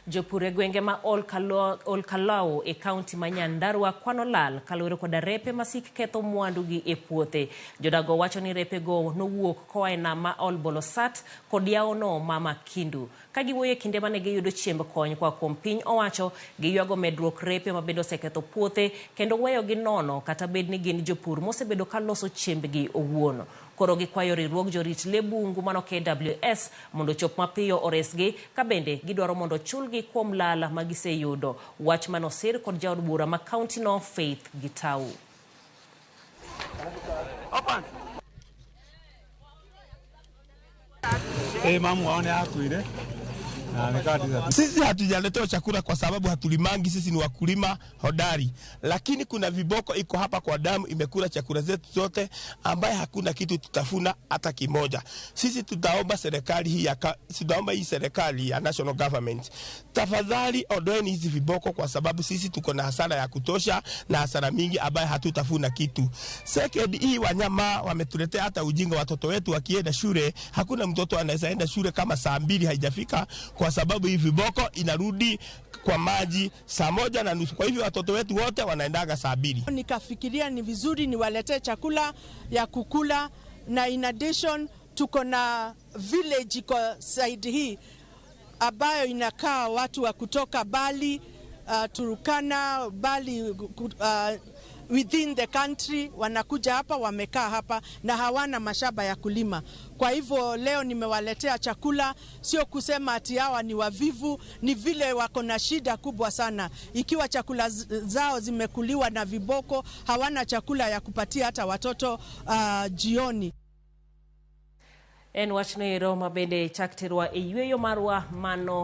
Jopur e gwenge ma Olkalou e kaunti ma Nyandarua kwano lal kaluwore koda repe masik ketho mwandugi e puothe. Jodago wacho ni repe go nowuok koa e nam ma Olbolosat kod yawono ma Makindu. Ka giwuoyo e kinde mane giyudo chiemb kony koa kuom piny owacho, giywago medruok repe mabende oseketho puothe kendo weyogi nono kata bed ni gin jopur mosebedo ka loso chiembgi owuon. Koro gikwayo riwruog jorit le bungu mano KWS mondo chop mapiyo oresgi, ka bende gidwaro mondo chulgi kuom lala magiseyudo. Wach manosir kod jaod bura ma kaunti no Faith Gitau. Sisi hatujaletewa chakula kwa sababu hatulimangi, sisi ni wakulima hodari. Lakini kuna viboko iko hapa kwa damu imekula chakula zetu zote, ambaye hakuna kitu tutafuna hata kimoja. Sisi tutaomba hii serikali ya national government, tafadhali ondoeni hizi viboko kwa sababu sisi tuko na hasara ya kutosha na hasara mingi ambaye hatutafuna kitu. Second, hii wanyama wametuletea hata ujinga. Watoto wetu wakienda shule, hakuna mtoto anaweza enda shule kama saa 2 haijafika kwa sababu hii viboko inarudi kwa maji saa 1:30. Kwa hivyo watoto wetu wote wanaendaga saa 2. Nikafikiria ni vizuri niwaletee chakula ya kukula, na in addition tuko na village kwa side hii ambayo inakaa watu wa kutoka Bali, Turkana, Bali, within the country wanakuja hapa, wamekaa hapa na hawana mashamba ya kulima. Kwa hivyo leo nimewaletea chakula, sio kusema ati hawa ni wavivu, ni vile wako na shida kubwa sana. Ikiwa chakula zao zimekuliwa na viboko, hawana chakula ya kupatia hata watoto jioni. En wachno ero mabende chakterwa e yweyo marwa mano